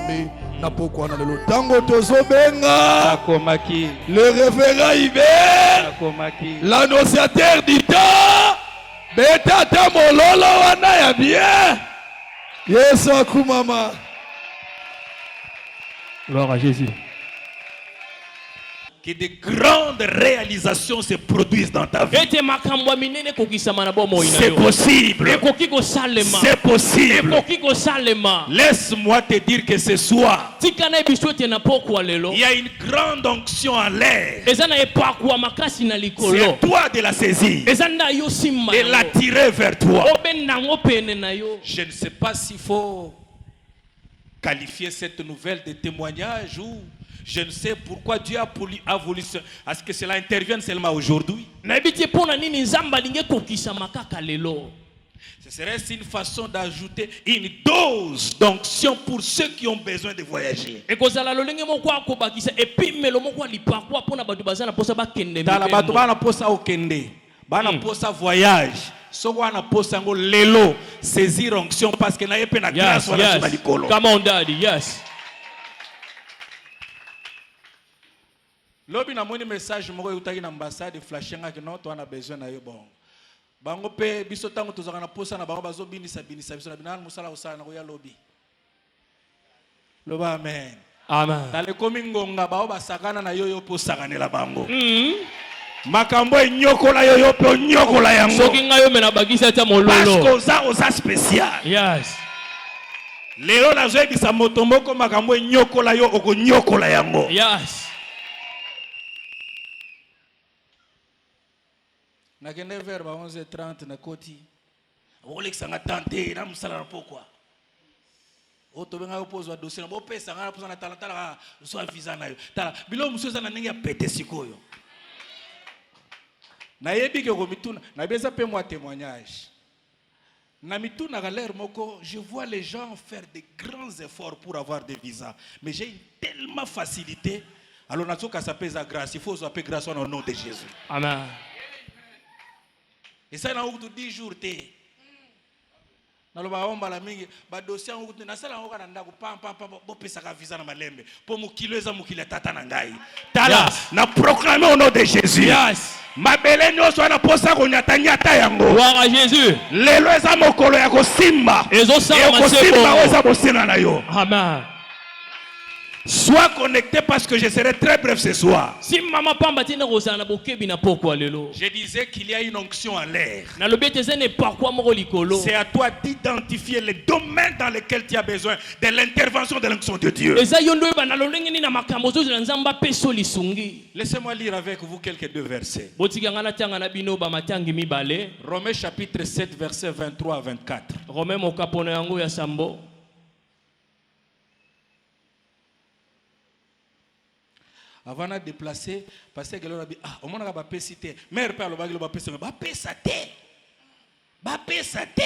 Nzambe na pokwa na lelo tango tozo benga le révérend Hubert l'annonciateur du temps betata mololo wana ya bien Yesu akumama. Gloire à Jésus. Que de grandes réalisations se produisent dans ta vie. C'est possible. C'est possible. Laisse-moi te dire que ce soir, il y a une grande onction en l'air. C'est à toi de la saisir et l'attirer vers toi. Je ne sais pas s'il faut qualifier cette nouvelle de témoignage ou je ne sais pourquoi Dieu a voulu à ce que cela intervienne seulement aujourd'hui. Ce serait une façon d'ajouter une dose d'onction pour ceux qui ont besoin de voyager. Voyage. Saisir onction parce que n'a pas grâce. Come on, Daddy. Yes. Lobi na moni message moko utaki na ambassade flashenga que non to ana besoin na yo bon. Bango pe biso tango tozaka na posa na bango bazo binisa biso na binana musala osala na ya lobi. Loba amen. Amen. Tale komi ngonga bao basakana na yo posa kanela bango. Makambo nyokola yo pe nyokola yango. Soki ngayo mena bagisa ta mololo. Parce que oza spécial. Yes. Lelo na zo ebisa motomboko makambo nyokola yo oko nyokola yango. Yes. Na kende vers 11h30 na koti. Olexa nga tante na musala na pokwa. Oto benga opozwa dossier na bo pesa nga na posa na talantala so visa na yo. Tala bilo musoza na ndenge ya pete sikoyo. Na yebi ke ko mituna na beza pe moi témoignage. Na mituna ga l'air moko, je vois les gens faire de grands efforts pour avoir des visas, mais j'ai une tellement facilité. Alors na tsoka ça pèse grâce, il faut se appeler grâce au nom de Jésus. Amen. Et ça, on a 10 jours. Dans le baomba la mingi, ba dossier on a na sala on a ndako pam bo pesa ka visa na malembe. Po mukilo za mukile tata na ngai. Tala na proclamer au nom de Jésus. Yes. Mabele nyoso na posa ko nyata nyata yango. Gloire à Jésus. Lelo eza mokolo ya ko simba. Ezo sala maseko. Simba oza bosina na yo. Amen. Sois connecté parce que je serai très bref ce soir. Je disais qu'il y a une onction en l'air. C'est à toi d'identifier les domaines dans lesquels tu as besoin de l'intervention de l'onction de Dieu. Laissez-moi lire avec vous quelques deux versets. Romains chapitre 7 versets 23 à 24. Avant de déplacer, parce que l'on a dit, au moins on a pas cité. Mère père le bagage le bapé saté, bapé saté.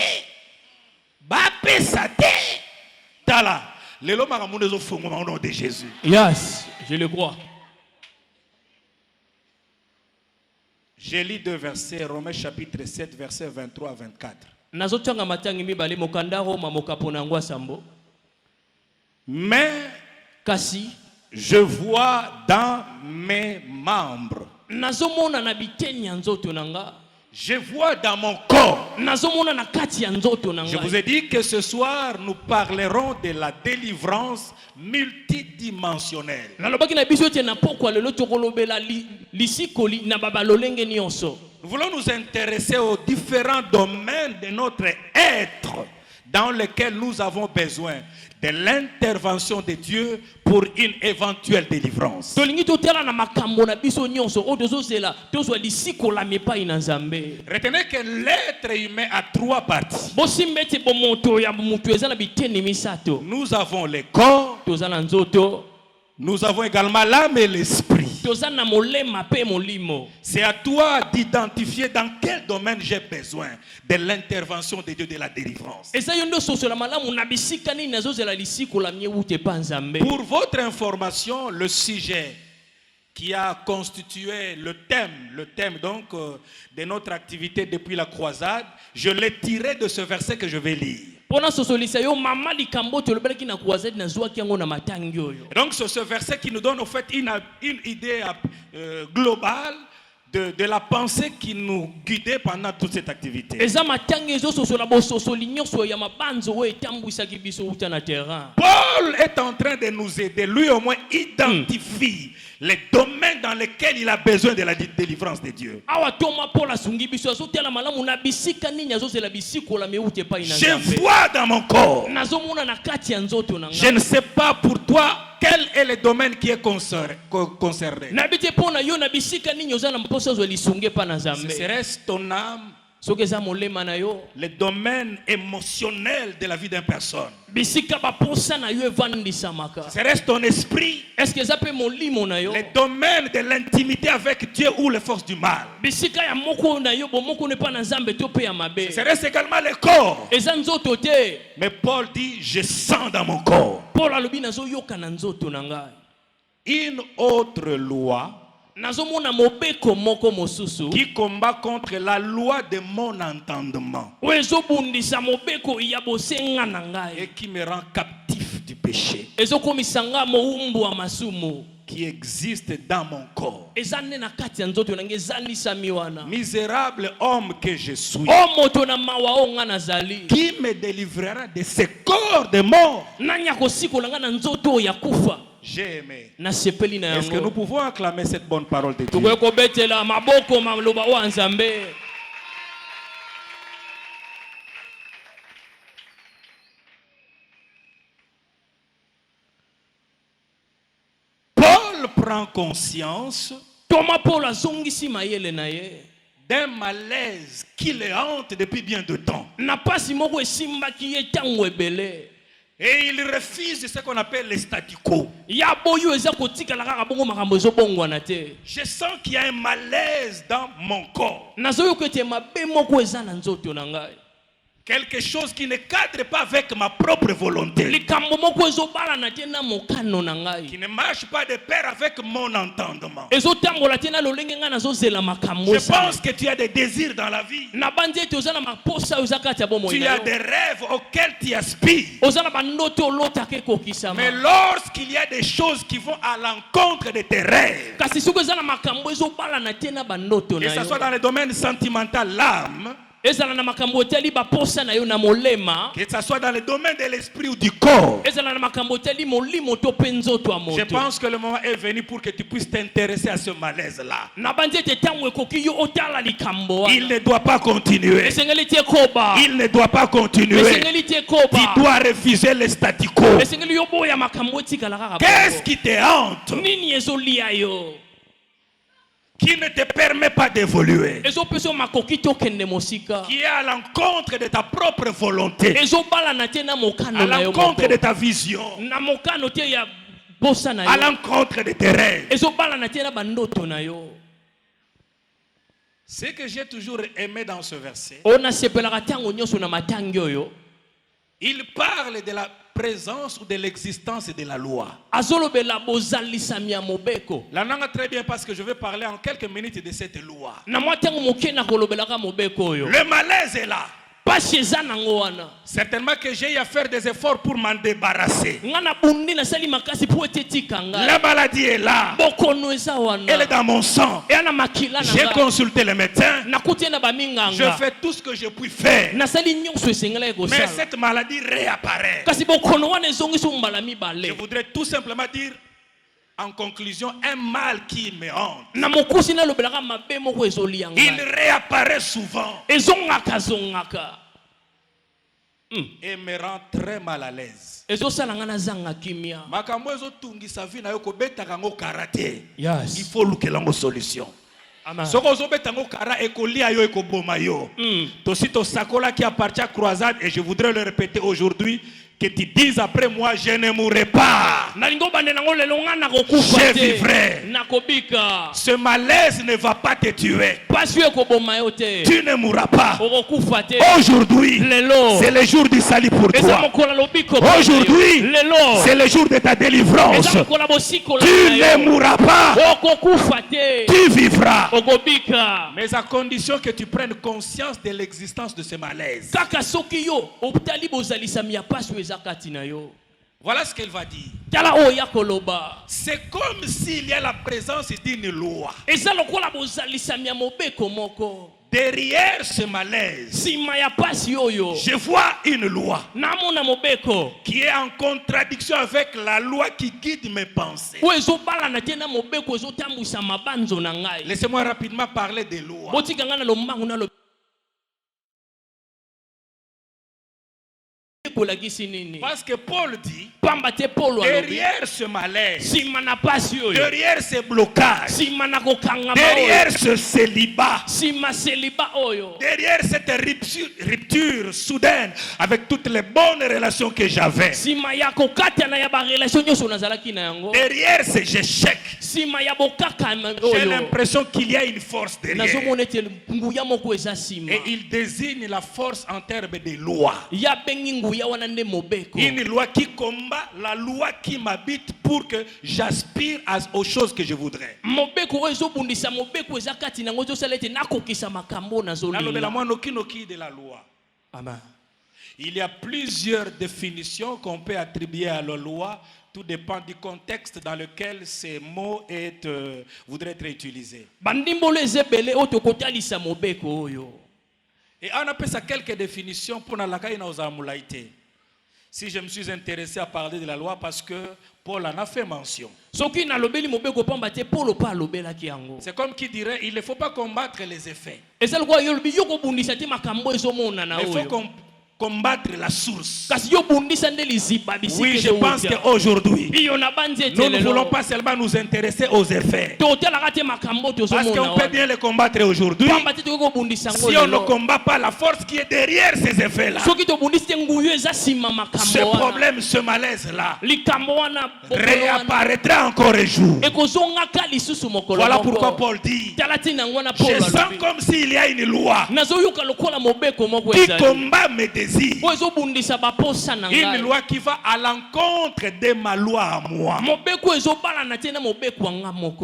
Tala, les lois maramoune les offres au nom de Jésus. Yes, je le crois. Je lis deux versets, Romains chapitre 7 versets 23 à 24. Mais kasi je vois dans mes membres. Je vois dans mon corps. Je vous ai dit que ce soir, nous parlerons de la délivrance multidimensionnelle. Nous voulons nous intéresser aux différents domaines de notre être dans lesquels nous avons besoin de l'intervention de Dieu pour une éventuelle délivrance. Retenez que l'être humain a trois parties. Nous avons le corps, nous avons également l'âme et l'esprit. C'est à toi d'identifier dans quel domaine j'ai besoin de l'intervention de Dieu de la délivrance. Pour votre information, le sujet qui a constitué le thème donc de notre activité depuis la croisade, je l'ai tiré de ce verset que je vais lire. Donc c'est ce verset qui nous donne au fait une idée globale de la pensée qui nous guidait pendant toute cette activité. Paul est en train de nous aider. Lui au moins identifie les domaines dans lesquels il a besoin de la délivrance de Dieu. Je vois dans mon corps. Je ne sais pas pour toi quel est le domaine qui est concerné. Ce serait ton âme, le domaine émotionnel de la vie d'une personne. Ce reste ton esprit, le domaine de l'intimité avec Dieu ou les forces du mal. Ce reste également le corps. Mais Paul dit, je sens dans mon corps. Une autre loi qui combat contre la loi de mon entendement et qui me rend captif du péché qui existe dans mon corps. Misérable homme que je suis, qui me délivrera de ce corps de mort? J'ai aimé. Est-ce que nous pouvons acclamer cette bonne parole de Dieu? Paul prend conscience d'un malaise qui le hante depuis bien de temps. Et il refuse ce qu'on appelle le statu quo. Je sens qu'il y a un malaise dans mon corps. Quelque chose qui ne cadre pas avec ma propre volonté. Qui ne marche pas de pair avec mon entendement. Je pense que tu as des désirs dans la vie. Tu as des rêves auxquels tu aspires. Mais lorsqu'il y a des choses qui vont à l'encontre de tes rêves, que ce soit dans le domaine sentimental, l'âme, que ce soit dans le domaine de l'esprit ou du corps, je pense que le moment est venu pour que tu puisses t'intéresser à ce malaise-là. Il ne doit pas continuer. Il ne doit pas continuer. Tu dois refuser le statu quo. Qu'est-ce qui te hante? Qui ne te permet pas d'évoluer, qui est à l'encontre de ta propre volonté, à l'encontre de ta vision, à l'encontre de tes rêves. Ce que j'ai toujours aimé dans ce verset, il parle de la présence ou de l'existence de la loi. La langue très bien parce que je vais parler en quelques minutes de cette loi. Le malaise est là. Certainement que j'ai à faire des efforts pour m'en débarrasser. La maladie est là. Elle est dans mon sang. J'ai consulté le médecin. Je fais tout ce que je puis faire. Mais cette maladie réapparaît. Je voudrais tout simplement dire en conclusion un mal qui me hante. Il réapparaît souvent et me rend très mal à l'aise. Il faut que l'on solution. Qui appartient à Croisade, et je voudrais le répéter aujourd'hui, que tu dises après moi, je ne mourrai pas. Je vivrai. Ce malaise ne va pas te tuer. Tu ne mourras pas. Aujourd'hui, c'est le jour du salut pour toi. Aujourd'hui, c'est le jour de ta délivrance. Tu ne mourras pas. Tu vivras. Mais à condition que tu prennes conscience de l'existence de ce malaise. Voilà ce qu'elle va dire. C'est comme s'il y a la présence d'une loi. Derrière ce malaise, je vois une loi qui est en contradiction avec la loi qui guide mes pensées. Laissez-moi rapidement parler des lois. Parce que Paul dit, derrière ce malaise, derrière ce blocage, derrière ce célibat, derrière cette rupture soudaine avec toutes les bonnes relations que j'avais, derrière ces échecs, j'ai l'impression qu'il y a une force derrière. Et il désigne la force en termes de loi. Une loi qui combat la loi qui m'habite pour que j'aspire aux choses que je voudrais. De la loi. Amen. Il y a plusieurs définitions qu'on peut attribuer à la loi. Tout dépend du contexte dans lequel ces mots voudraient être utilisés. Et on appelle ça quelques définitions pour la laïté. Si je me suis intéressé à parler de la loi parce que Paul en a fait mention. C'est comme qui dirait, il ne faut pas combattre les effets. Il faut combattre la source. Oui, je pense qu'aujourd'hui, nous ne voulons pas seulement nous intéresser aux effets. Parce qu'on peut bien les combattre aujourd'hui. Si on ne combat pas la force qui est derrière ces effets-là, ce problème, ce malaise-là, réapparaîtra encore un jour. Voilà pourquoi Paul dit, je sens comme s'il y a une loi qui combat mes désirs. Une loi qui va à l'encontre de ma loi à moi.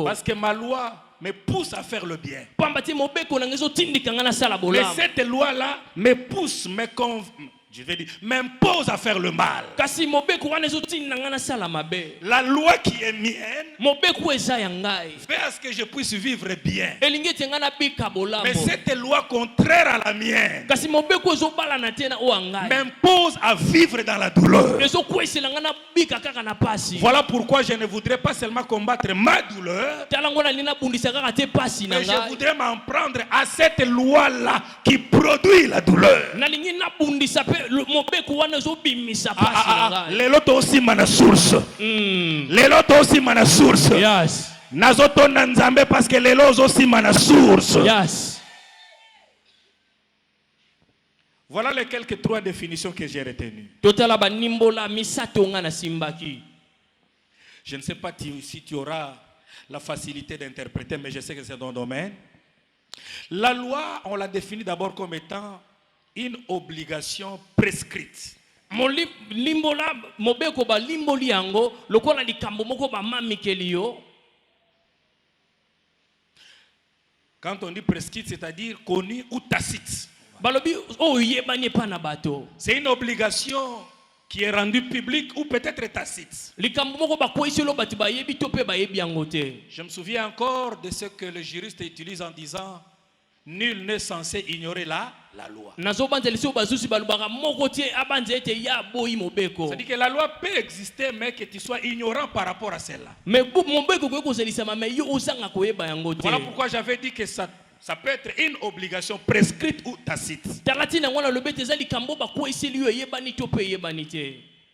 Parce que ma loi me pousse à faire le bien. Mais cette loi-là me pousse, m'impose à faire le mal. La loi qui est mienne fait à ce que je puisse vivre bien. Mais cette loi contraire à la mienne m'impose à vivre dans la douleur. Voilà pourquoi je ne voudrais pas seulement combattre ma douleur, mais je voudrais m'en prendre à cette loi-là qui produit la douleur. Les lotos aussi mana source. Les lotos aussi mana source. Yes. Nazoto nanzambe parce que les lotos aussi mana source. Yes. Voilà les quelques trois définitions que j'ai retenues. Je ne sais pas si tu auras la facilité d'interpréter, mais je sais que c'est ton domaine. La loi, on l'a définie d'abord comme étant une obligation prescrite. Quand on dit prescrite, c'est-à-dire connue ou tacite. C'est une obligation qui est rendue publique ou peut-être tacite. Je me souviens encore de ce que le juriste utilise en disant nul n'est censé ignorer la loi. C'est-à-dire que la loi peut exister, mais que tu sois ignorant par rapport à celle-là. Voilà pourquoi j'avais dit que ça peut être une obligation prescrite ou tacite.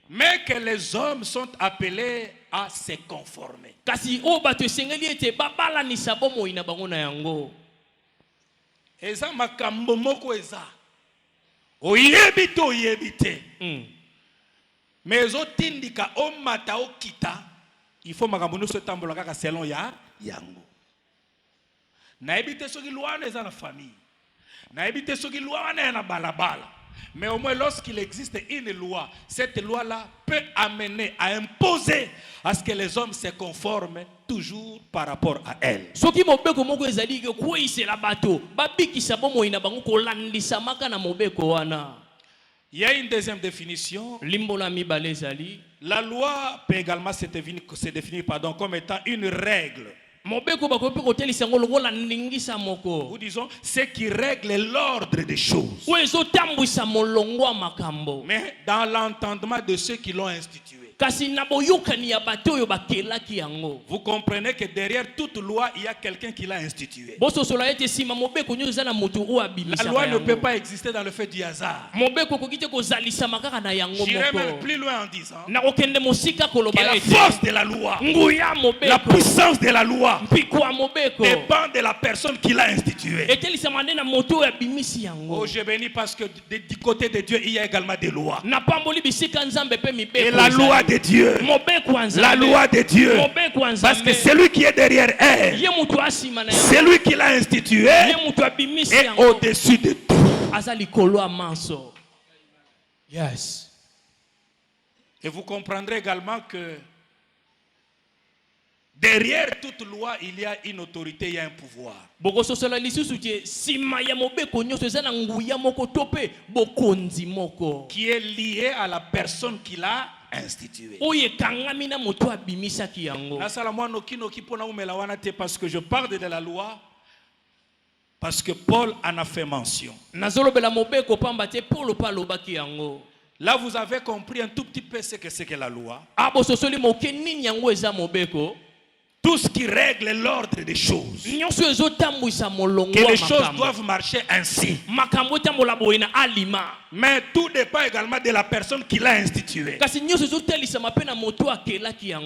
Mais que les hommes sont appelés à se conformer. Eza makambo moko eza oyebite. Mais otindika o mata o kita, il faut makambo se tambola kaka selon ya yango. Na ebite soki loi na la famille. Na ebite soki loi na balabala. Mais au moins lorsqu'il existe une loi, cette loi-là peut amener à imposer à ce que les hommes se conforment toujours par rapport à elle. Il y a une deuxième définition. La loi peut également se définir comme étant une règle. Nous disons ce qui règle l'ordre des choses. Mais dans l'entendement de ceux qui l'ont institué. Vous comprenez que derrière toute loi, il y a quelqu'un qui l'a institué. La loi ne peut pas exister dans le fait du hasard. J'irai même plus loin en disant que la force de la loi, la puissance de la loi dépend de la personne qui l'a institué. Oh, je bénis parce que du côté de Dieu, il y a également des lois. Et la loi de Dieu, la loi de Dieu, parce que celui qui est derrière elle, celui qui l'a institué, est au-dessus de tout. Yes. Et vous comprendrez également que derrière toute loi, il y a une autorité, il y a un pouvoir. Qui est lié à la personne qui l'a institué. Parce que je parle de la loi, parce que Paul en a fait mention. Là, vous avez compris un tout petit peu ce que c'est que la loi. Tout ce qui règle l'ordre des choses. Que les choses doivent marcher ainsi. Mais tout dépend également de la personne qui l'a institué.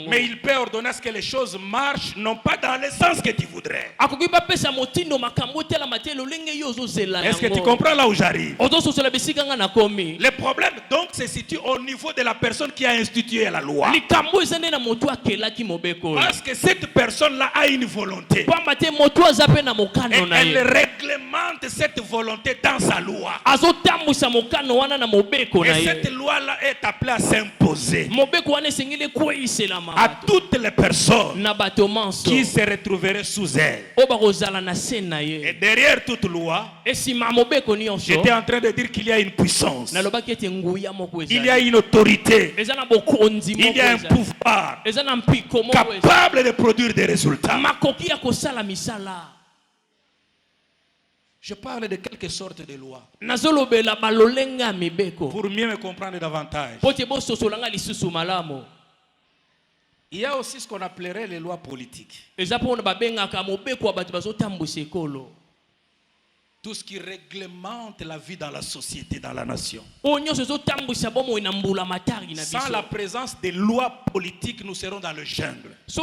Mais il peut ordonner à ce que les choses marchent, non pas dans le sens que tu voudrais. Est-ce que tu comprends là où j'arrive? Le problème donc se situe au niveau de la personne qui a institué la loi. Parce que cette personne-là a une volonté. Et elle réglemente cette volonté dans sa loi. Et cette loi-là est appelée à s'imposer à toutes les personnes qui se retrouveraient sous elle. Et derrière toute loi, j'étais en train de dire qu'il y a une puissance, il y a une autorité, il y a un pouvoir capable de produire des résultats. Je parle de quelque sorte de loi pour mieux me comprendre davantage. Il y a aussi ce qu'on appellerait les lois politiques. Tout ce qui réglemente la vie dans la société, dans la nation. Sans la présence des lois politiques, nous serons dans le jungle. Que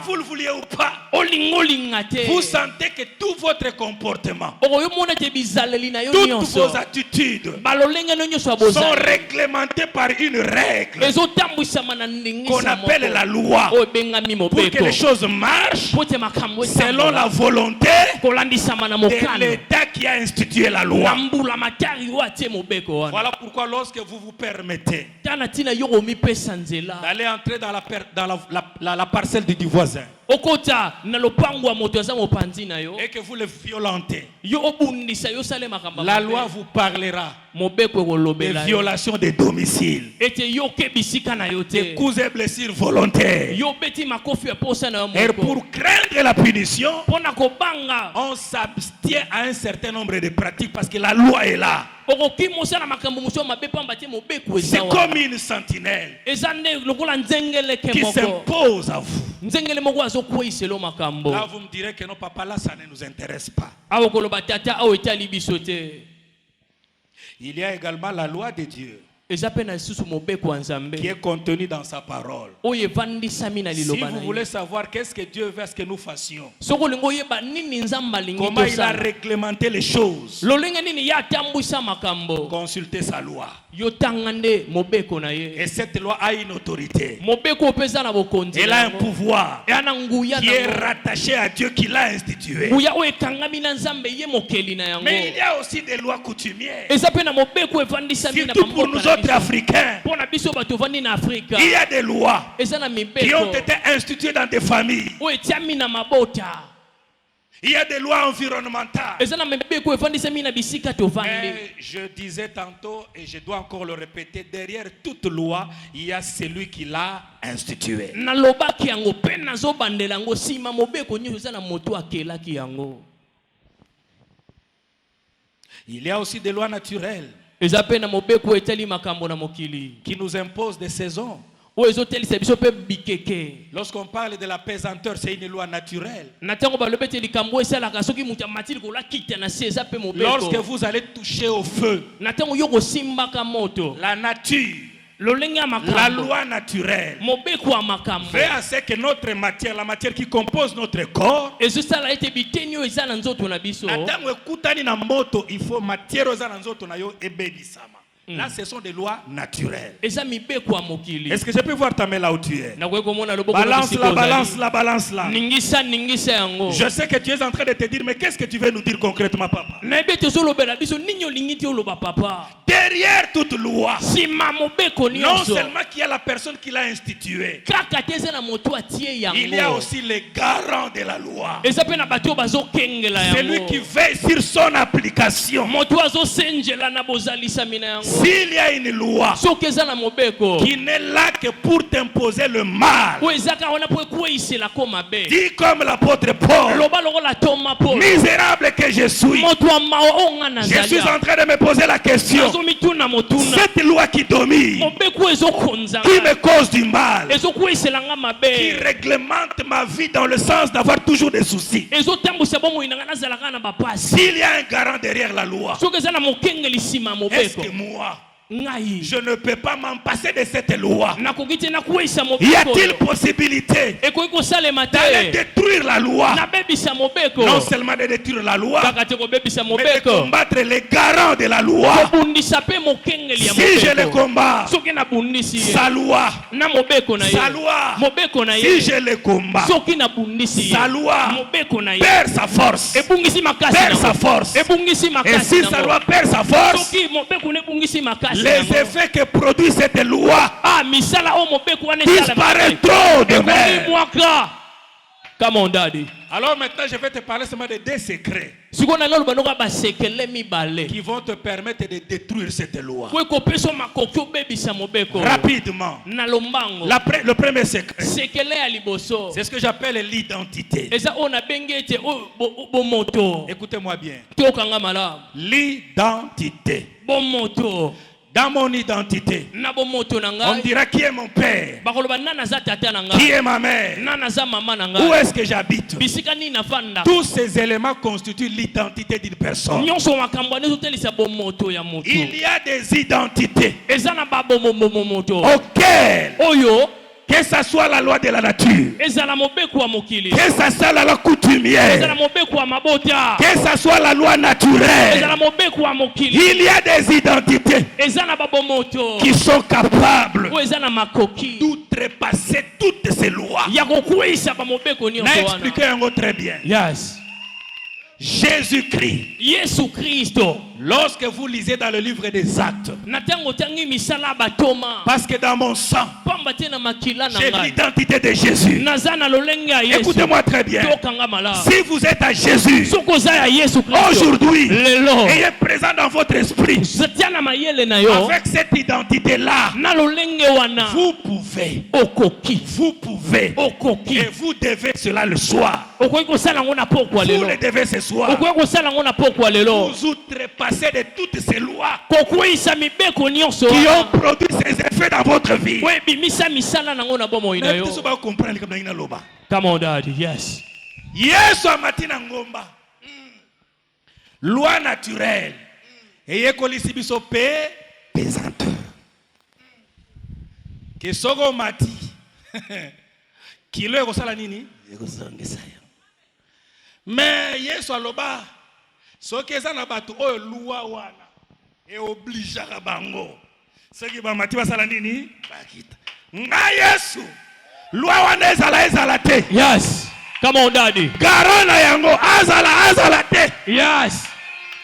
vous le vouliez ou pas, vous sentez que tout votre comportement, toutes vos attitudes sont réglementées par une règle qu'on appelle la loi, pour que les choses marchent selon la volonté de l'État qui a institué la loi. Voilà pourquoi lorsque vous vous permettez d'aller entrer dans la parcelle du voisin et que vous le violentez, la loi vous parlera de violation des domiciles, de coups et blessures volontaires. Et pour craindre la punition, on s'abstient à un certain nombre de pratiques parce que la loi est là. C'est comme une sentinelle qui s'impose à vous. Là, vous me direz que non, papa, là, ça ne nous intéresse pas. Il y a également la loi de Dieu. qui est contenu dans sa parole. Si vous voulez savoir qu'est-ce que Dieu veut que nous fassions, comment il a réglementé les choses, consultez sa loi. Et cette loi a une autorité. Elle a un pouvoir qui est rattaché à Dieu qui l'a institué. Mais il y a aussi des lois coutumières. Surtout pour nous autres Africains, il y a des lois qui ont été instituées dans des familles. Il y a des lois environnementales. Mais je disais tantôt, et je dois encore le répéter, derrière toute loi, il y a celui qui l'a institué. Il y a aussi des lois naturelles qui nous imposent des saisons. Lorsqu'on parle de la pesanteur, c'est une loi naturelle. Lorsque vous allez toucher au feu, la nature, la loi naturelle fait à ce que notre matière, la matière qui compose notre corps, il faut matière là, ce sont des lois naturelles. Est-ce que je peux voir ta main là où tu es? Balance là, balance là, balance là. Je sais que tu es en train de te dire, mais qu'est-ce que tu veux nous dire concrètement, papa? Derrière toute loi, non seulement qu'il y a la personne qui l'a instituée, il y a aussi les garants de la loi. Celui qui veille sur son application. S'il y a une loi qui n'est là que pour t'imposer le mal, dis comme l'apôtre Paul, misérable que je suis en train de me poser la question, cette loi qui domine, qui me cause du mal, qui réglemente ma vie dans le sens d'avoir toujours des soucis, s'il y a un garant derrière la loi, est-ce que moi, je ne peux pas m'en passer de cette loi? Y a-t-il possibilité d'aller détruire la loi? Non seulement de détruire la loi, mais de combattre les garants de la loi. Si je le combats, sa loi, sa loi, si je le combats, sa loi perd sa force, perd sa force. Et si sa loi perd sa force, les effets que produit cette loi disparaîtront de même. Come on, daddy. Alors maintenant, je vais te parler seulement de deux secrets qui vont te permettre de détruire cette loi. Rapidement. Le premier secret, c'est ce que j'appelle l'identité. Écoutez-moi bien. L'identité. Dans mon identité, on dira qui est mon père, qui est ma mère, où est-ce que j'habite. Tous ces éléments constituent l'identité d'une personne. Il y a des identités auxquelles, que ce soit la loi de la nature, que ce soit la loi coutumière, que ce soit la loi naturelle, il y a des identités qui sont capables d'outrepasser toutes ces lois. N'a expliqué un mot très bien. Yes. Jésus-Christ. Lorsque vous lisez dans le livre des Actes, parce que dans mon sang, j'ai l'identité de Jésus. Écoutez-moi très bien. Si vous êtes à Jésus aujourd'hui, ayez présent dans votre esprit, avec cette identité-là, vous pouvez, et vous devez cela le soir. Vous le devez ce soir. Vous outrepasser de toutes ces lois qui ont produit ces effets dans votre vie. Come on, daddy. Yes. Yesu amatina ngomba. Loi naturelle. Et yekolisi biso pe pesanteur. ke soko mati kilo ekosala nini ekosangisa yo. Mais Yesu aloba soki eza na bato oyo luwa wana e obligeaka bango soki bamati basala nini bakita nga Yesu luwa wana ezala te. Yes. Come on, Daddy. Garana yango azala te. Yes.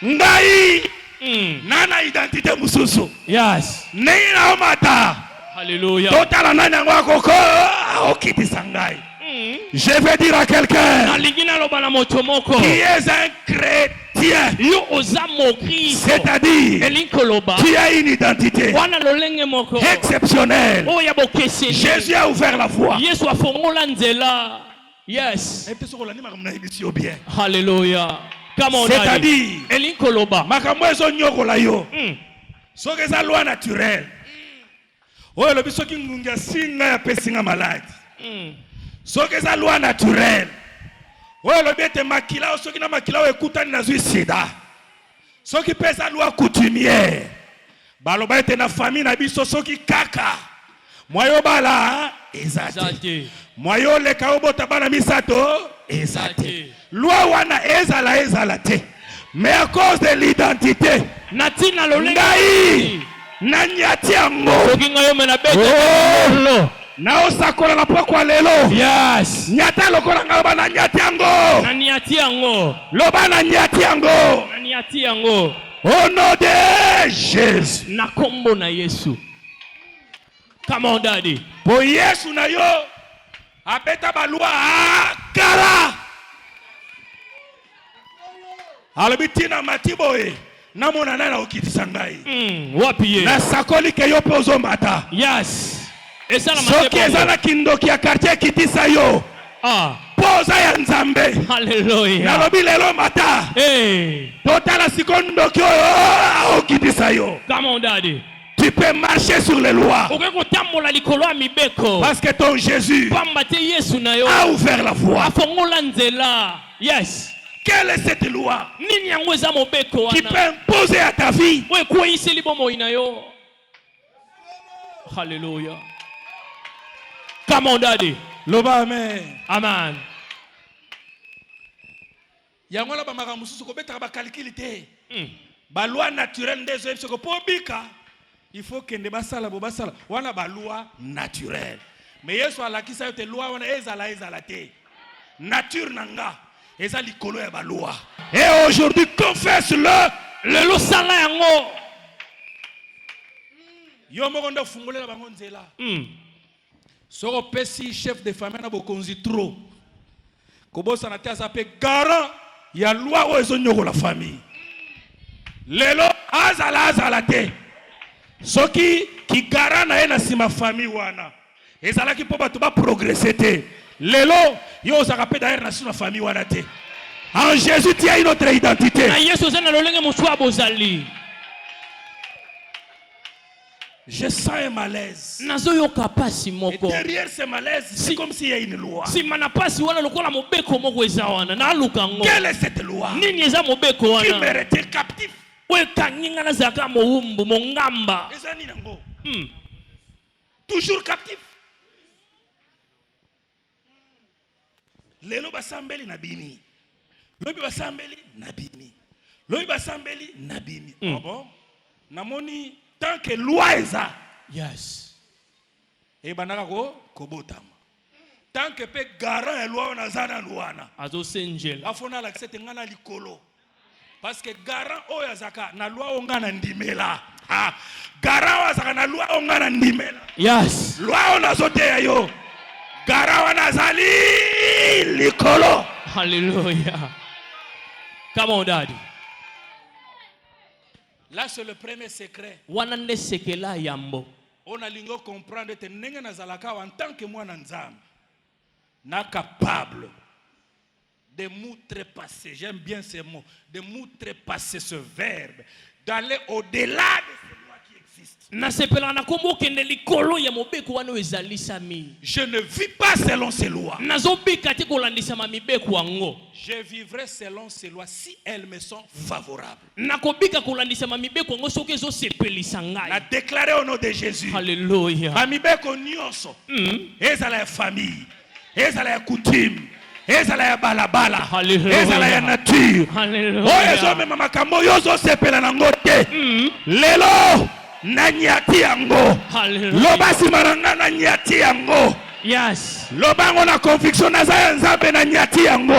Ngai nana identité mususu. Yes. Nei na omata. Hallelujah. Totala nani yango akoko okitisa ngai. Je vais dire à quelqu'un qui est un chrétien, c'est-à-dire qui a une identité exceptionnelle. Jésus a ouvert la voie. Yes. Hallelujah. Come on, c'est-à-dire makambo ezonyokola yo soki eza loi naturelle oyo lobi soki ngunga singa ya pesinga maladi soki eza loi naturelle oyo lobi ete makila soki na makila ekutani na zwi sida soki pe eza loi coutumière baloba ete na famille na biso soki kaka mwayo bala eza te mwayo leka obota bana misato eza te loi wana ezala te mais à cause de l'identité natina lolenga ngai nanyati yango na osakola na pokwa lelo. Yes. Nyata lokola ngaba na nyati yango. Na nyati yango. Loba na nyati yango. Na nyati yango. Au nom de Jésus. Na kombo na Yesu. Come on, Daddy. Po Yesu na yo abeta balua kala. Alobitina matiboe. Namona nana okitisa ngai. Wapi ye? Na sakoli ke yo pozo mata. Yes. Soki ezala kindoki ya quartier kitisa yo. Poza ya nzambe. Hallelujah. Nalobi lelo mata. Totala sikondo kyo okitisa yo. Come on, Daddy. Tu peux marcher sur les lois. Parce que ton Jésus a ouvert la voie. Yes. Quelle est cette loi qui peut imposer à ta vie? Hallelujah. Come on, Daddy. Loba amen. Amen. Yangola ba makambo mususu ko betaka ba calculité. Ba loi naturelle ndezo yebise ko pobika. Il faut que basala bo basala wana ba loi naturelle. Mais Yesu alakisa yote loi wana ezala te. Nature nanga eza likolo ya ba loi. Et aujourd'hui confesse-le lo sala yango. Yo moko ndo fungolela bango nzela. Soko pesi chef de famille na bokonzi trop. Kobosa na tia sape garant ya loi o ezonyoko la famille. Lelo azala te. Soki ki garant na ena sima famille wana. Ezala ki po bato ba progresser te. Lelo yo zaka pe d'ailleurs na sima famille wana te. En Jésus tu as une autre identité. Na Yesu zana lolenge muswa bozali. Je sens un malaise. Et derrière ce malaise, c'est comme s'il y a une loi. Quelle est cette loi qui me retient captif? Toujours captif. Lelo basambeli nabini. Lobi basambeli nabini. Lobi basambeli nabini. Ah bon? Namoni tant que loi est ça. Yes. Et banaka ko kobotama. Tant que pe garant et loi na zana luana. Azo senjel. Afona la kete ngana likolo. Parce que garant o yazaka na loi ongana ndimela. Ah, garant yazaka na loi ongana ndimela. Yes. Loi ona zote ya yo. Garant wana zali likolo. Hallelujah. Come on, Daddy. Là, c'est le premier secret. Wanande sekela yambo. On a l'ingo comprendre que nenga nazalaka en tant que moi nanzam na capable de m'outrepasser. J'aime bien ces mots, de m'outrepasser ce verbe, d'aller au-delà de ce loi qui artiste. Je ne vis pas selon ses lois. Je vivrai selon ses lois si elles me sont favorables. A déclaré au nom de Jésus. Alléluia. Bamibeko nyonso. Ezala ya famille. Ezala ya coutume. Ezala ya balabala. Ezala ya nature. Alléluia. Oyo mema makambo yozo sepela nango te. Lelo na nyati yango. Loba simaranga na nyati yango. Yes. Lobango na conviction na za nzambe na nyati yango.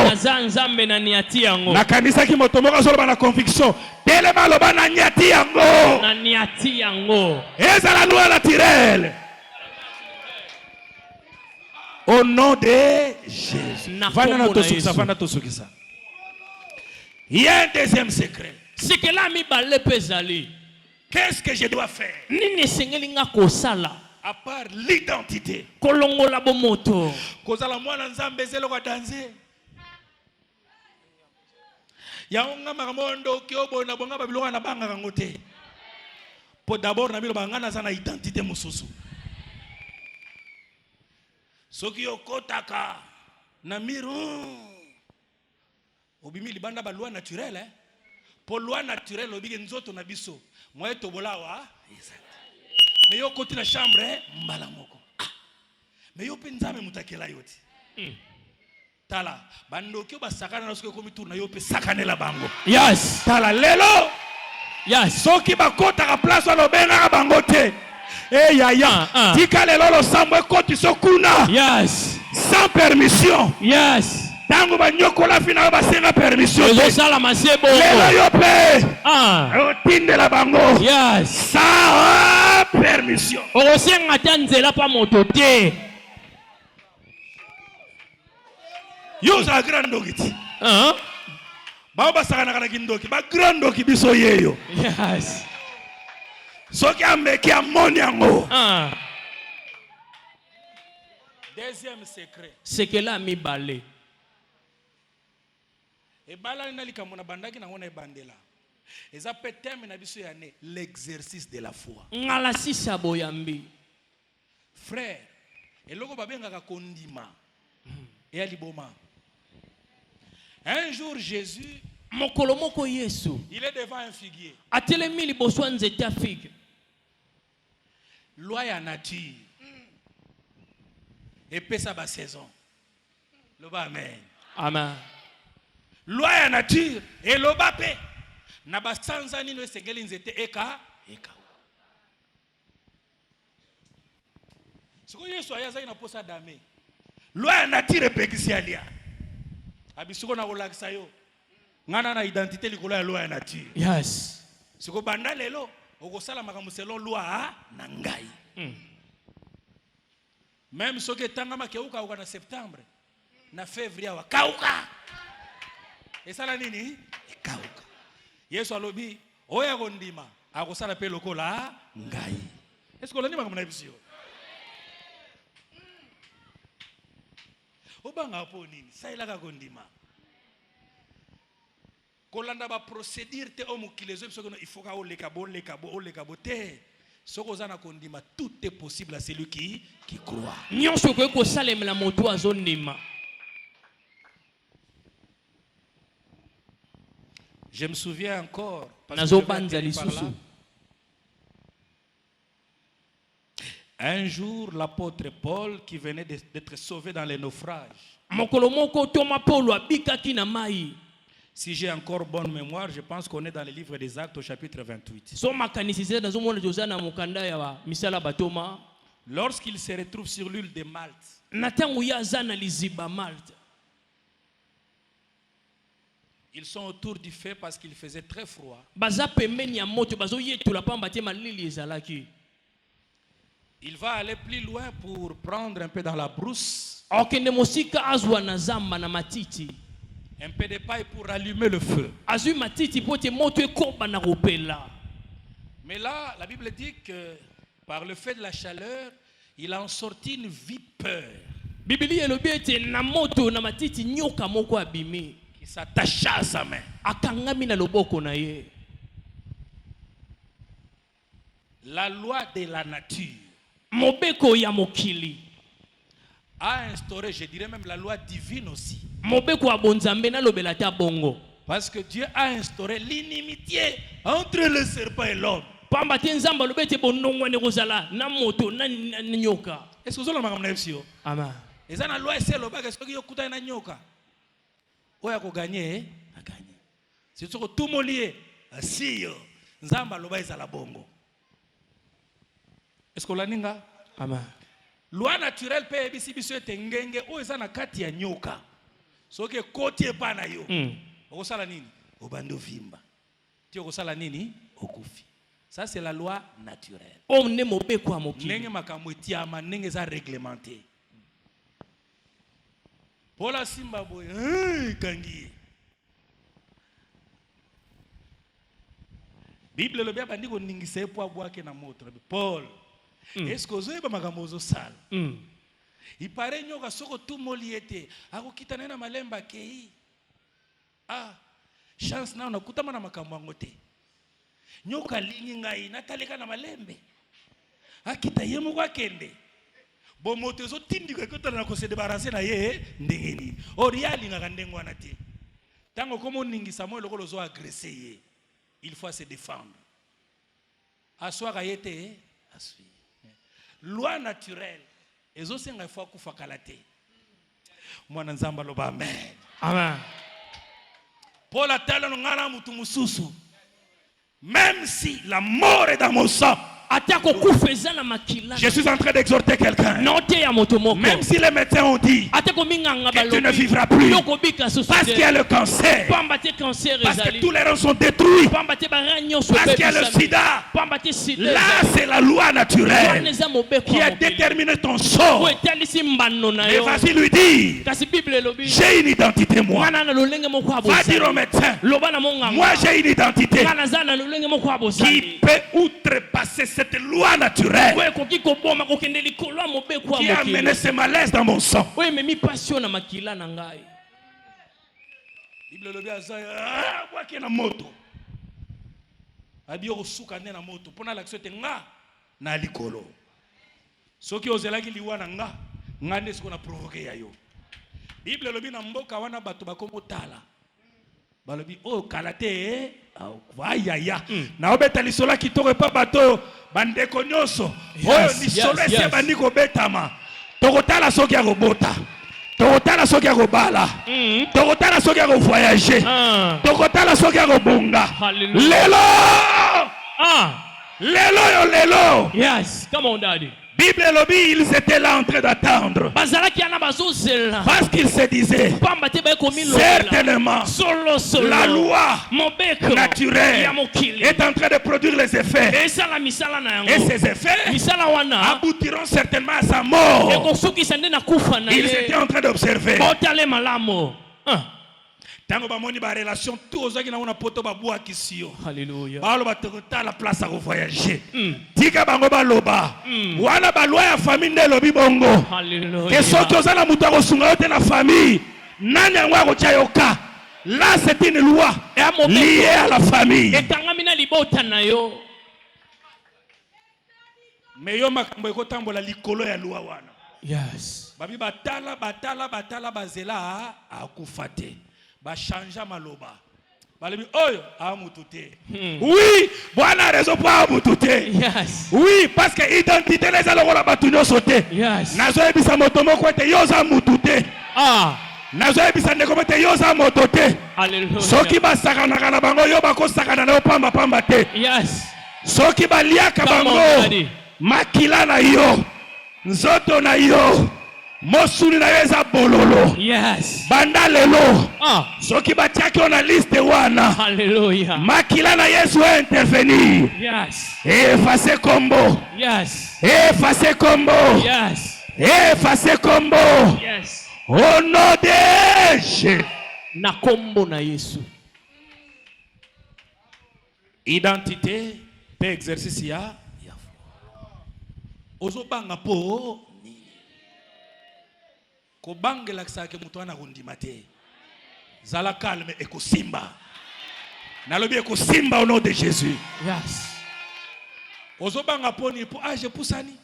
Na kanisa ki motomoka solo na conviction. Telema loba na nyati yango. Ezala loi naturelle. Au nom de Jésus. Il y a un deuxième secret. Qu'est-ce que je dois faire? À part l'identité. Kozala mwana nzambe zelo kwa danser. Ya onga mamondo kiobo na bonga babilonga na banga kangote. Po d'abord na bilo bangana za na identité mususu. Soki okotaka na miru. Obimi libanda ba loi naturelle Po loi naturelle obige nzoto na biso. Moye tobolawa. Mais yo koti na chambre mbala moko. Mais yo penzame mutakela yoti. Tala bandoki ba sakana na soki komi tour na yo pe sakanela bango. Yes. Tala lelo. Yes. Soki bakota ka place alo benga bango te. Eh ya. Tika lelo lo sambo ekoti sokuna. Yes. Sans permission. Yes. Tango banyoko la fina ba senga permission. Lelo sala masebo. Lelo yo pe. Otinde la bango. Yes. Sans permission. Osenga tanzela pa moto te. Yo za grandogiti. Baba sakana kana kindoki. Ba grandoki biso yeyo. Yes. Soki ambeki amoni yango. Deuxième secret. C'est que là mi balé. Et bala na likamona bandaki na ngona ebandela. Eza petem na biso ya ne l'exercice de la foi. Ngala sisa boyambi. Frère, eloko babengaka kondima. Et aliboma. Un jour Jésus, mokolomoko Yesu, il est devant un figuier. Atelemi liboso nzete figue. Loi ya nature. Et pesa ba saison. Loba amen. Amen. Loi ya nature et loba pe. Na ba sanza nino esengeli nzete eka. Siko Yesu ayaza ina posa dame. Loi ya nature pekisialia. Abisuko na kolakisa yo. Ngana na identité likolo ya loi ya nature. Yes. Siko banda lelo okosala makambo selon loi na ngai. Même soki tangama keuka uka na septembre na février wa kauka. Esala nini? Kauka. Yesu alobi oya kondima akosala pe lokola ngai. Est-ce que l'anima comme na bisio? Obanga po nini? Sailaka kondima. Kolanda ba procédure te o mokilezo biso il faut ka oleka bote. Soko zana kondima tout est possible à celui qui croit. Nyonso ko ko salem la moto azondima. Je me souviens encore un jour l'apôtre Paul qui venait d'être sauvé dans les naufrages. Si j'ai encore bonne mémoire, je pense qu'on est dans le livre des Actes au chapitre 28. Lorsqu'il se retrouve sur l'île de Malte, ils sont autour du feu parce qu'il faisait très froid. Il va aller plus loin pour prendre un peu dans la brousse. Un peu de paille pour allumer le feu. Mais là, la Bible dit que par le fait de la chaleur, il en sortit une vipère qui s'attacha à sa main. La loi de la nature mobeko ya mokili a instauré, je dirais même la loi divine aussi. mobeko ya bonzambe na lobela ta bongo. Parce que Dieu a instauré l'inimitié entre le serpent et l'homme. Pamba te nzamba lobete bonongo ne kozala na moto na nyoka. Est-ce que vous avez entendu ça? Amen. Et ça, la loi est celle que ceux qui ont écouté na nyoka. Oya ko gagner, a gagné. C'est ce que tout le monde lié. Si nzamba loba ezala bongo. Est-ce que l'aninga? Amen. Loi naturelle pe ebisi biso etengenge o eza na kati ya nyoka. Soki koti epa na yo. Okosala nini? Obando vimba. Ti okosala nini? Okufi. Ça c'est la loi naturelle. On ne mobeko ya mokili. Ndenge makambo etiama ndenge eza réglementé. Pola simba boy, kangi. Bible le bien bandi ko ningisa epo abwake na moto. Paul, est-ce que ozoyeba makambo ozosala? Il paraît nyoka soko tout moliete. Akokitana na malemba kei. Ah, chance na nakutama na makambo ngote. Nyoka lingi ngai nataleka na malembe. Akita yemo kwa kende. Bon moto zo tindika ko tala ko se débarrasser na ye ndengeni. Oriali ngaka ndengo wana te. Tango komo ningi Samuel lokolo zo agresser ye. Il faut se défendre. Aswaka yete aswi. Loi naturelle. Ezo senga faut kufakala te. Mwana nzamba loba amen. Amen. Pour la tala ngana mutu mususu. Même si la mort est dans mon sang, je suis en train d'exhorter quelqu'un. Même si les médecins ont dit que tu ne vivras plus parce qu'il y a le cancer, parce que tous les reins sont détruits, parce qu'il y a le sida, là c'est la loi naturelle qui a déterminé ton sort. Mais vas-y lui dire, j'ai une identité moi. Va dire au médecin, moi j'ai une identité qui peut outrepasser cette loi naturelle qui a amené ce malaise dans mon sang. Bible le bien ça quoi qui est na moto abio suka na moto pona l'action te nga na likolo soki ozelaki liwa na nga ngane siko na provoquer ya yo. Bible le bien na mboka wana bato bakomo tala balobi o kalate vaya na obeta lisola kitoko pa bato bandeko nyoso oyo lisolo ese bandi kobetama tokotala soki ya kobota tokotala soki ya kobala tokotala soki ya kovoyager tokotala soki ya kobonga lelo yes come on daddy. Bible lobby, ils étaient là en train d'attendre. Parce qu'ils se disaient certainement la loi naturelle est en train de produire les effets. Et ces effets aboutiront certainement à sa mort. Ils étaient en train d'observer. Tango ba moni ba relation tout ozaki na una poto ba bua kisio. Hallelujah. Ba lo ba tokota la place à voyager. Tika bango ba loba. Wana ba loi ya famille ne lobi bongo. Hallelujah. Et soki ozala mutu akosunga yo te na famille, nani yango akotia yoka. Là c'est une loi liée à la famille. Etangami na libota na yo. Mais yo makambo ekotambola likolo ya loi wana. Yes. Babi batala bazela akufate. Ba chanja maloba balebi oyo amutute oui bwana raison pour amutute yes oui parce que identité les aloko la batunyo sauté yes nazo ebisa moto moko ete yoza mutute nazo ebisa ndeko mete yoza motote hallelujah soki basakana kana bango yo bakosakana na pamba te yes soki baliaka bango makila na yo nzoto na yo mosuni na yeza bololo yes banda lelo soki batiaki on a liste wana hallelujah makila na Yesu intervenir yes effacer combo yes effacer combo yes effacer combo yes au nom de Jésus na combo na Yesu. Identité pe exercice ya ozobanga po ko bangela kisake mutu ana kundima te zala calme et kosimba nalobi ekosimba au nom de Jésus. Yes. ozobanga poni po je pusani.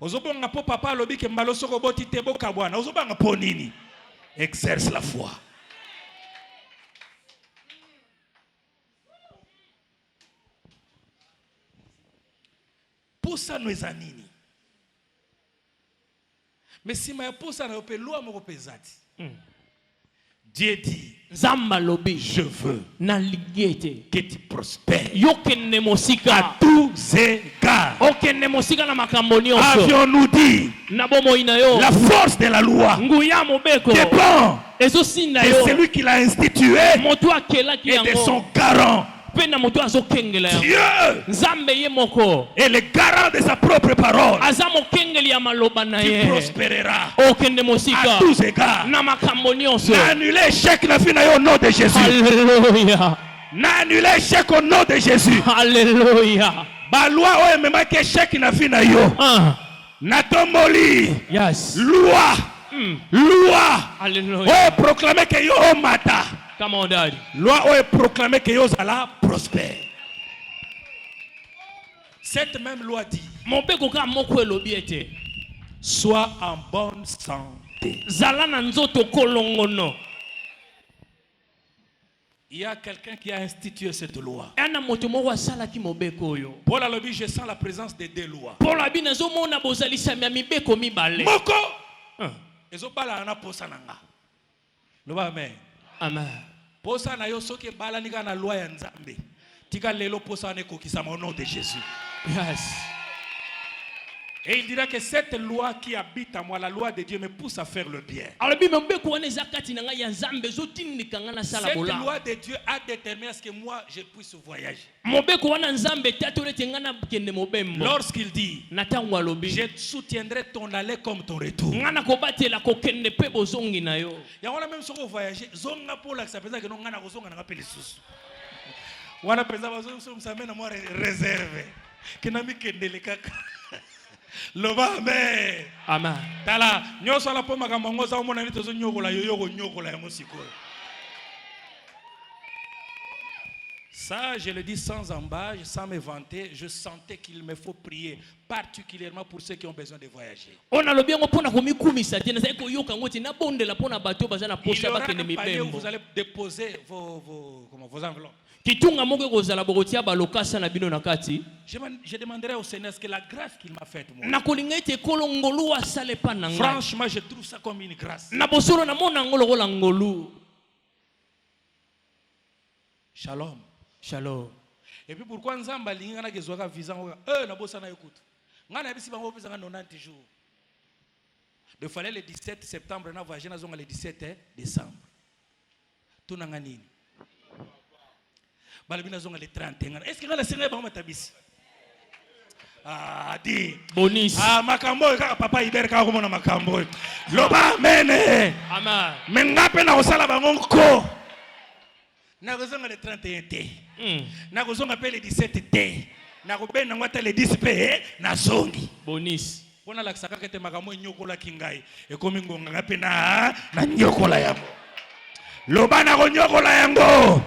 Ozobanga po papa lobi ke mbalo soko boti te boka bwana. Ozobanga po nini? Exerce la foi. Pusa no ezanini. Mais si ma pusa na ope loi moko pezati. Dieu dit, Zamba lobi, je veux na ligete que tu prospères yokene mosika à tous égards. okene mosika na makambo nyonso. Avions-nous dit Na bomoi na yo la force de la loi nguya mobeko dépend ezosinda de yo celui qui l'a institué moto akelaki et de yango son garant. pe na moto azokengela yango. Dieu Nzambe ye moko est le garant de sa propre parole. aza mokengeli ya maloba na Tu ye prospéreras okende à mosika tous égards. na makambo nyonso. N'annulez échec na vie na yo au nom de Jésus. Alléluia, N'annulez échec au nom de Jésus. alléluia. Ba loi oyo memaki échec na vie na yo. Natomboli Yes. loi. Loi. Alléluia. Oyo proclamer que yo mata. Come on, daddy. Loi oyo proclamer que yo zala prospère. Cette même loi dit, Mobeko ka moko elobi ete sois en bonne santé. zala na nzoto kolongono. Il y a quelqu'un qui a institué cette loi. Ana moto moko asalaki mobeko oyo. Paul a dit, je sens la présence de deux lois. Paul abi nazomona bozalisami ya mibeko mibale. Moko. Ezobala ana posa nanga. Loba amen. Amen. Posa na yo soki bala nika na loi ya Nzambe. Tika lelo posa ne kokisa au nom de Jésus. Yes. Et il dira que cette loi qui habite en moi, la loi de Dieu, me pousse à faire le bien. Alobi mobeko wana ezakati na ngai ya Nzambe zotindika nga na sala Cette bola. loi de Dieu a déterminé à ce que moi je puisse voyager. Mobeko wana Nzambe tatorete nga na kende mobembo. Lorsqu'il dit, Na tango alobi je soutiendrai ton aller comme ton retour. nga na kobatela kokende pe bozongi na yo. Il y a même si on voyager, zonga pour la sapeza que non ngana kozonga na kapeli susu. Wana peza bazo msame na moi réserve. Kinami kendele kaka. Loba amen. Amen. Tala nyoso la po makambo ngoza omona ni tozo nyokola yoyo nyokola yango sikoyo. Ça, je le dis sans embâche, sans me vanter, je sentais qu'il me faut prier, particulièrement pour ceux qui ont besoin de voyager. On a le bien pona komikumisa tena sai ko yoka ngoti na bondela pona bato bazana Il y posha aura bakende un panier où mibembo. vous allez déposer vos enveloppes. Kitunga moko kozala bokotia balokasa na bino na kati. Je demanderai au Seigneur ce que la grâce qu'il m'a faite moi. Na kolinga ete kolongolu asale pa na ngai. Franchement, je trouve ça comme une grâce. Na bosolo na mona ngolo kola ngolu. Shalom. Shalom. Et puis pourquoi Nzamba linga na kezwaka visa ngoka na bossa na écoute. Ngana bisi bango pesa 90 jours. Il fallait le 17 septembre na voyager na zonga le 17 décembre. Tuna nganini. Balabina zonga le 31. Est-ce que ngana senga bango matabisi? Ah di. Bonis. Ah makambo kaka papa Iber kaka komona makambo. Loba mene. Amen. Mengape na osala bango ko. Na kozonga le 31 te. Na kozonga pe le 17 te. Na kobena ngwata le 10 pe na zongi. Bonis. Pona la saka kete makambo nyokola kingai. E komi ngonga ngape na nyokola yango. Loba na ko nyokola yango.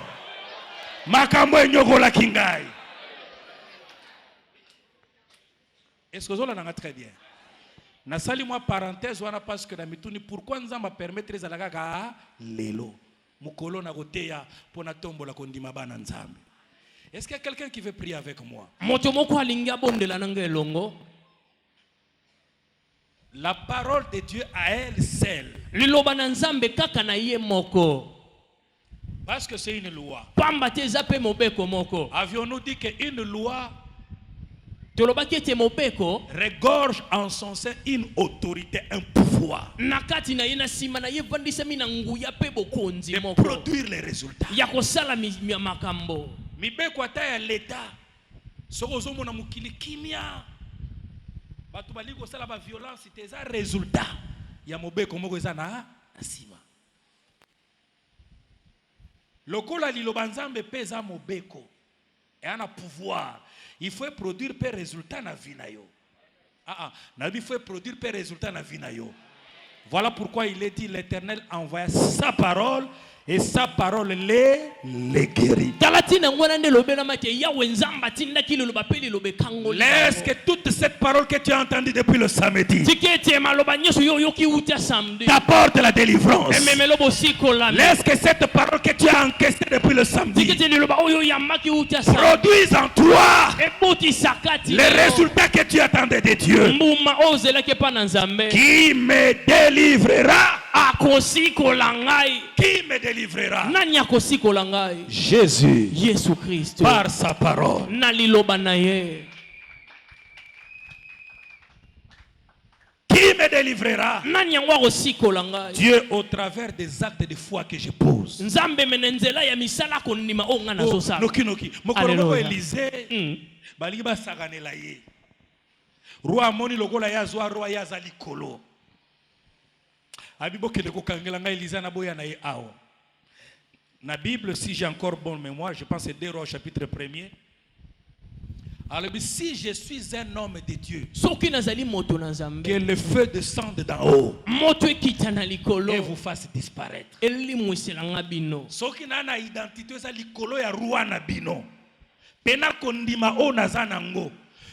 Makambo nyokola kingai. Est-ce que vous avez très bien? Na sali moi parenthèse wana parce que na mituni pourquoi Nzamba permettre les alaka lelo. Mukolo na koteya pona tombola kondima bana Nzambe. Est-ce qu'il y a quelqu'un qui veut prier avec moi? Moto moko alinga bondela nanga elongo. La parole de Dieu à elle seule. Liloba na Nzambe kaka na ye moko. Parce que c'est une loi. Pamba te zape mobeko moko. Avions-nous dit qu'une loi Tolobaki ete mobeko regorge en son sein une autorité, un pouvoir nakati na ye na sima na ye vandisa mina nguya pe bokonzi de moko produire les résultats. ya kosala makambo. Mibeko ata ya l'État. Soko zomona mukili kimia. Batu bali kosala ba violence te za résultat. Ya mobeko moko eza na sima. Lokola liloba Nzambe pesa mobeko. Et un pouvoir. Il faut produire per résultat na vie na yo. Il faut produire per résultat na vie na yo. Voilà pourquoi il est dit l'Éternel envoya sa parole Et sa parole les guérit. Laisse que toute cette parole que tu as entendue depuis le samedi t'apporte la délivrance. Laisse que cette parole que tu as encaissée depuis le samedi produise en toi les résultats que tu attendais de Dieu. Qui me délivrera? Qui me délivrera? Jésus, par sa parole. Qui me délivrera? Dieu, au travers des actes de foi que je pose. Baliba saganela ye. Roi moni lokola ya zwa roi ya za likolo. Abibo kele ko kangela nga Elisa na boya na ye awo. Na Bible, si j'ai encore bonne mémoire, je pense que c'est 2 Rois chapitre 1er. Alors si je suis un homme de Dieu, que le feu descende d'en haut et vous fasse disparaître. Ce qui n'a pas identité, c'est likolo ya roi na bino. Pena kondima o nazanango.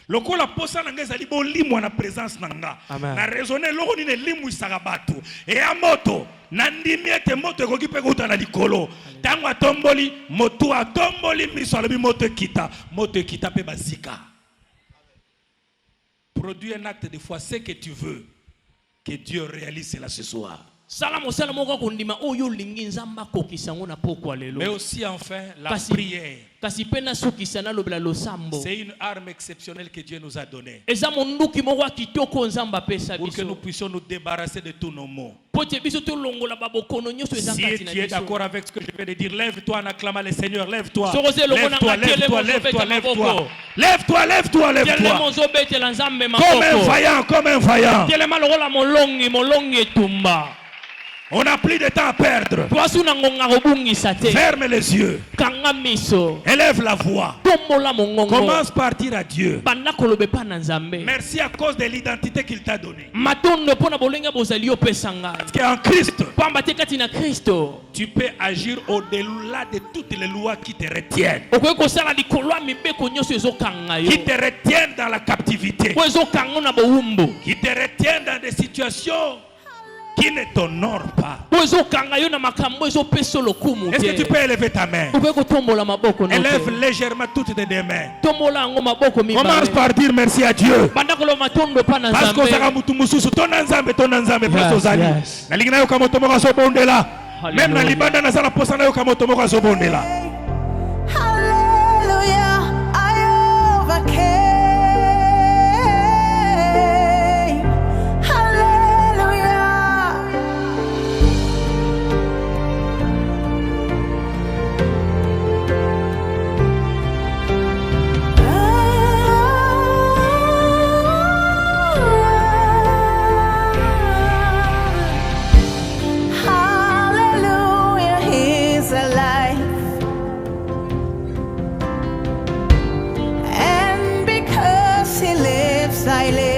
Loko la posa nanga ezali bo limwa na présence nanga. Na raisonner loko ni ne limu isagabatu. E ya moto na ndimi ete moto ekoki pe kuta na likolo. Tango atomboli moto atomboli miso alobi moto kita pe bazika. Produis un acte de foi, ce que tu veux que Dieu réalise cela ce soir. Mais aussi enfin la prière. C'est une arme exceptionnelle que Dieu nous a donnée pour que nous puissions nous débarrasser de tous nos maux. Si tu es d'accord avec ce que je viens de dire, lève-toi en acclamant le Seigneur. Lève-toi. Lève-toi, lève-toi, lève-toi, lève-toi. Lève-toi, lève-toi, lève-toi. Comme un vaillant. On n'a plus de temps à perdre. Ferme les yeux. Élève la voix. Commence par dire à Dieu merci à cause de l'identité qu'il t'a donnée. Parce qu'en Christ, tu peux agir au-delà de toutes les lois qui te retiennent. Qui te retiennent dans la captivité. Qui te retiennent dans des situations qui ne t'honore pas. Est-ce que tu peux élever ta main? Élève légèrement toutes tes deux mains. Commence par dire merci à Dieu. Parce que même dans Libanda nazala posa na yo kamoto moko azobondela. Hallelujah, I overcame. Silence.